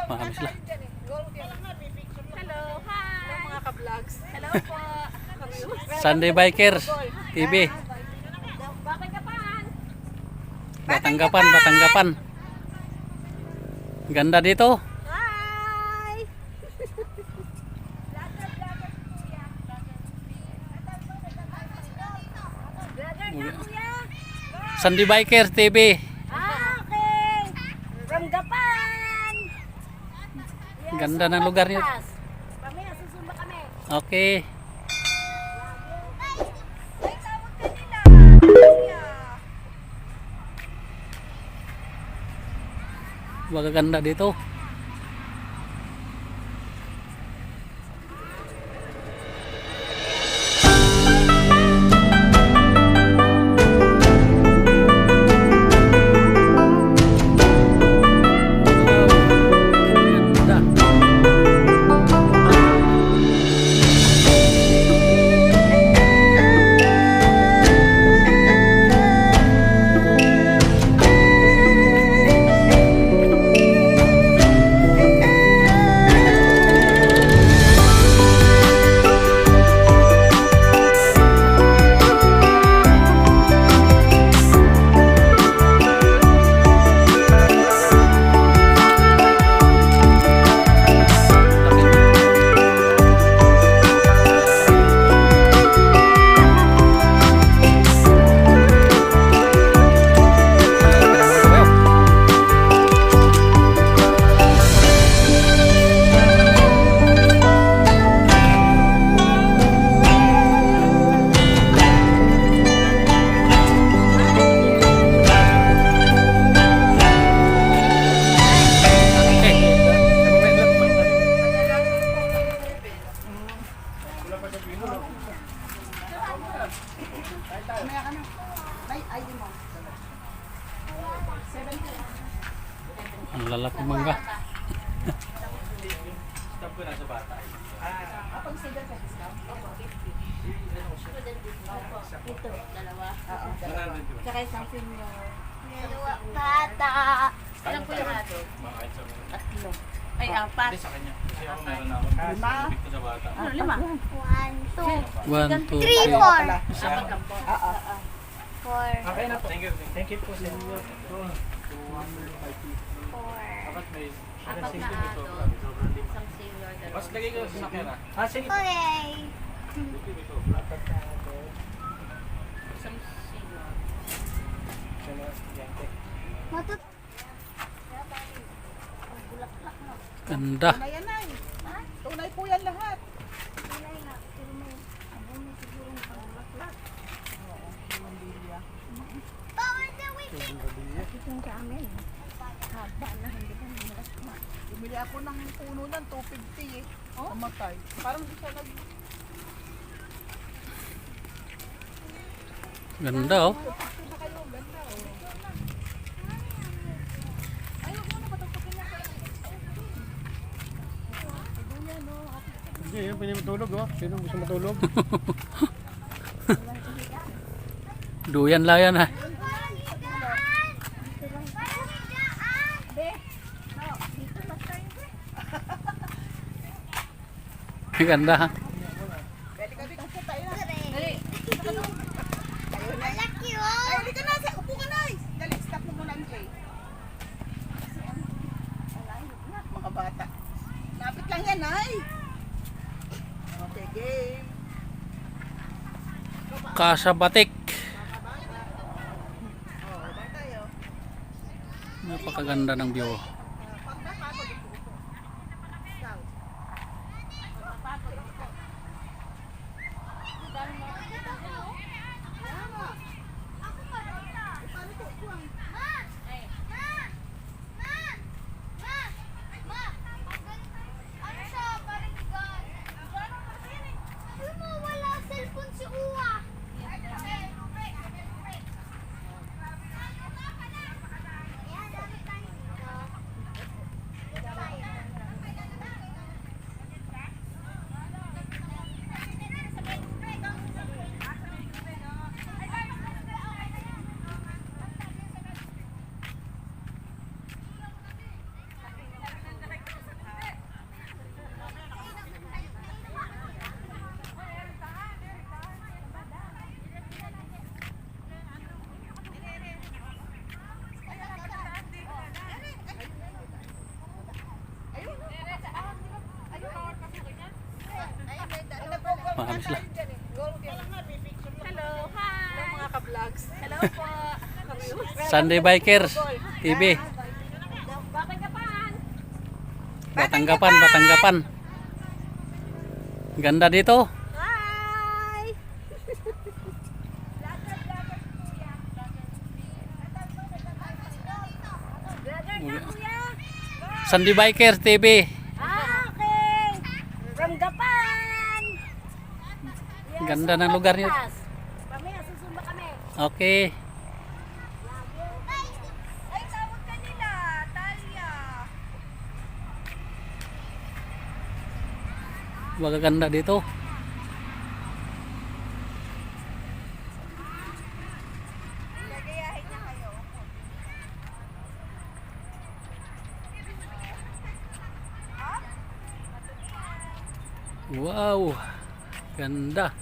Marami sila. Hello, hi. Mga ka-vlogs. Hello po. Sunday Bikers TV. Batanggapan. Batanggapan. Ganda dito. Hi. Sunday Bikers TV. Okay. From Gapan. Ganda ng lugar niyo. Kami, susumba kami. Okay. Ay, tawag ka nila. Magaganda dito. Ang lalaki mangga. Ito, dalawa. Tsaka isang senior. Bata. Ilan po yung ato? Tatlo. Ay, apat. Lima. Ano, lima? 1, 2, 1, 2, 3, 3. 4. Apat lang po. 4. Okay na po. Thank you po sa inyo. 4. Apat na ato. Isang senior, dalawa. Mas lagay ko sa sakyan ah. Ah, sige. Okay. Isang senior. Matut... Ganda. Tunay po yan lahat. Power the weekend. Bumili ako ng puno ng 250 eh. Namatay. Parang di siya nag... Ganda oh. Hindi, yun pinatulog oh. Sino gusto matulog? Duyan lang yan ha. Ganda ha. Malaki oh. Ay, halika na. Upo ka na. Dali, stop mo muna ang Jay. Mga bata. Lapit lang yan, ay. Okay, game. Kasabatik. Oh, bang tayo. Napakaganda ng view. Marami sila. Hello, hi. Hello mga ka-vlogs. Hello po. Sunday Bikers TV. Batanggapan. Batanggapan. Ganda dito. Hi. Sunday Bikers TV. Okay. From Gapan. Ganda ng lugar niyo. Mamaya susumba kami. Okay. Ay, tawag ka nila. Talia. Magaganda dito. Nagayahin niya kayo. Wow. Ganda.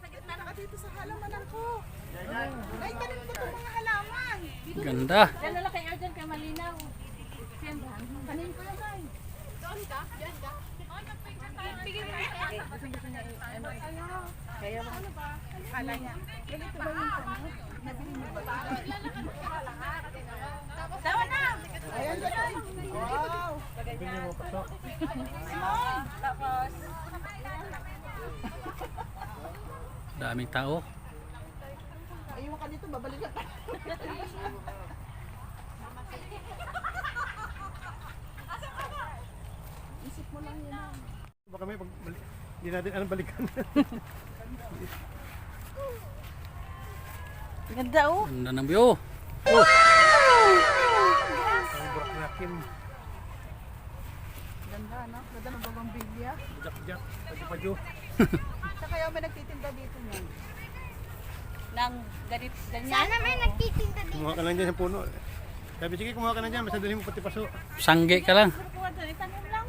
Sa gitna na ka dito sa halamanan ko. Ay, tanim ko itong mga halaman. Ganda. Yan na lang kay Arjan kay malinaw. Kanin ko lang kay. Doon ka? Diyan ka? Bigyan mo. Kaya ano ba? Kala niya. Ganito ba yung tanong? Nabili mo ba? Dawa na. Ayan, ganun. Wow. Pili mo pasok. Tapos Daming tao. Ayun ka dito, babalik ka. Isip mo lang yun. Baka may pagbalik. Hindi natin anong balikan. ganda oh. Ganda ng view. Ang burakrakin. Ganda, no? Ganda ng bambilya. Jak-jak. Paju-paju. Sa kaya may nagtitinda dito mo. Nang ganyan. Sana may nagtitinda dito. Kumuha ka lang dyan sa puno. Sabi, sige, kumuha ka na dyan. Basta dalhin mo pati paso. Sangge ka lang. Kuha doon, itanim lang.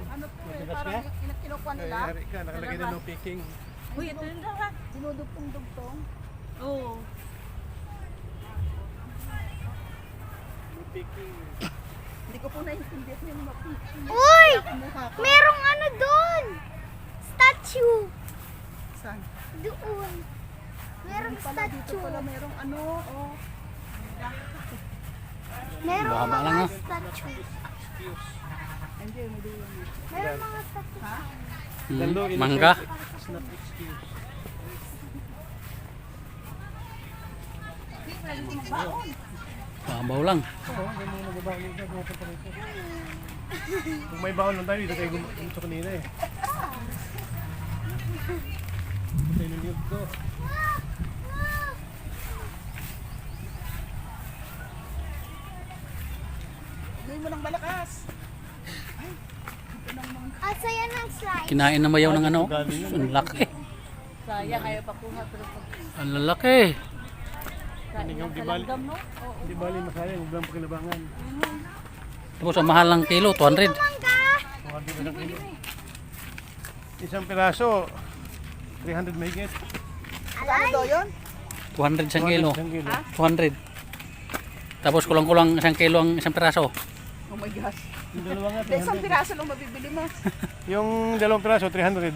Ano to eh, Matigas parang ka? yung kinukuha Ay, nila. hari ka. Nakalagay na no picking. Uy, ito yung daw ha. Dinudugtong-dugtong. Oo. No picking. Hindi ko po naiintindihan yung mapicking. Uy! Kumuha ko. Merong ano doon! Statue! Saan? Doon. Merong Pala dito statue. pala merong ano, oh. Merong Baka lang, mga no? statue. Hindi, may dulo na. Merong mga statue. Ha? Dalo, in Mangga. effect, it's not excuse. Hindi, pwede ding baon. Babaw lang. Oo, hindi mo nagbabaon yung isa. Gumawa pa rito. Kung may baon lang tayo, dito tayo gumawa kanina eh. Tayo niliyog ko. Gawin mo ng malakas. Asa yan ang slide? Kinain na mayaw ng ano. Ang laki. Sayang, ayaw pa kuha. Pero pag Ang lalaki. Hindi yung di bali. kalanggam, no? Oo. Di bali masaya, huwag lang pakinabangan. Tapos ang mahal ng kilo, 200. Mangga! Mga di ba ng kilo? Isang piraso, 300 mahigit. Ano daw yun? 200 isang kilo. Isang kilo. 200. Tapos kulang-kulang isang kilo ang isang piraso. Oh my gosh. Yung dalawa nga, Hindi, isang 300. piraso lang mabibili mo. Yung dalawang piraso, 300.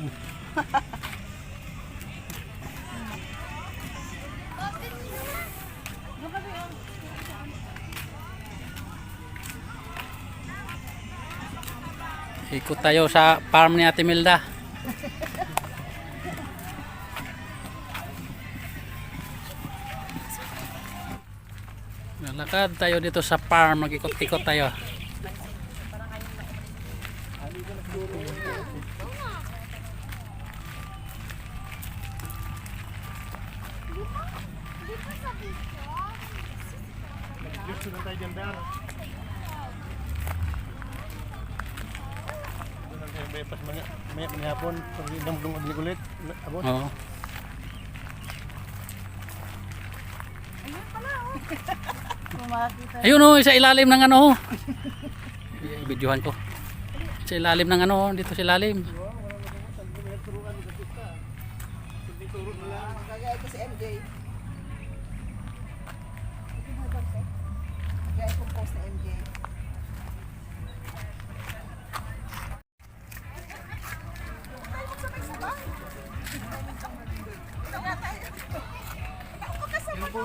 Ikot tayo sa farm ni Ate Milda. Lalakad tayo dito sa farm, mag-ikot-ikot tayo. Di ba sa dito? Gusto na tayo dyan, Dar. Doon lang tayo bypass maya hapon. Pag damdong agli ulit. Abot. Oo. Ayun oh, sa ilalim ng ano. Videohan ko. Sa ilalim ng ano, dito sa ilalim.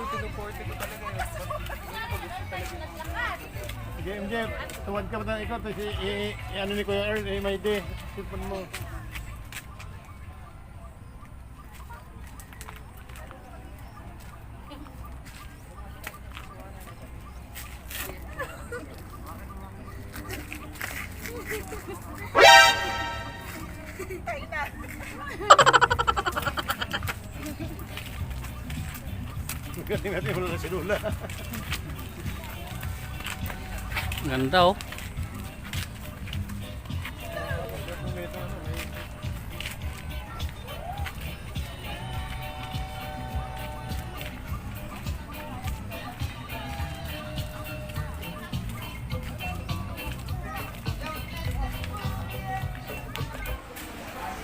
yung pinuporte ko talaga yun. Sige, MJ, tuwad ka ba na ikaw? Tapos ano ni Kuya Earl, may day. Sipon mo. Tayo na. Magaling natin, wala na si Lula. Ganda oh.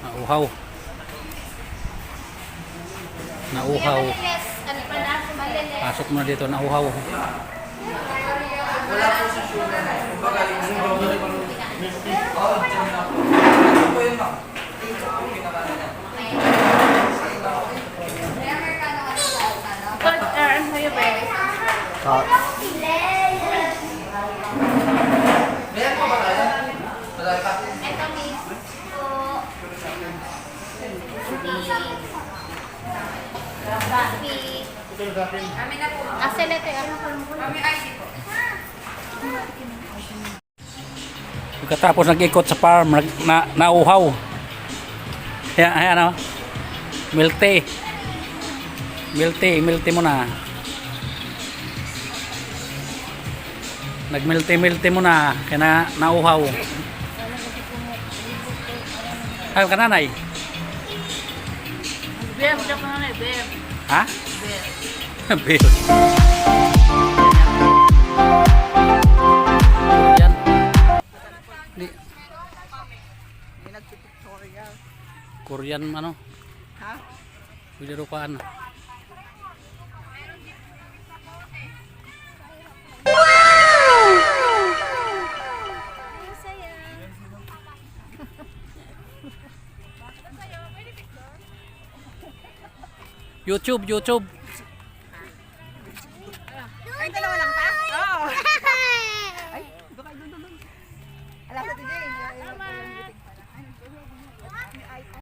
Nauhaw. Nauhaw. Pasok mo na dito, nauhaw. Ito sa akin. Accelerate ako. Pagkatapos nag-ikot sa farm, nauhaw. Ayan o. Milty. Milty mo na. Nagmilty mo na. Kaya nauhaw. Ayaw ka nanay? Beer, siya pa nga beer. Ha? Beer. Beer. Yan. May nagpipictorial. Korean ano? Ha? Bidirukaan. YouTube.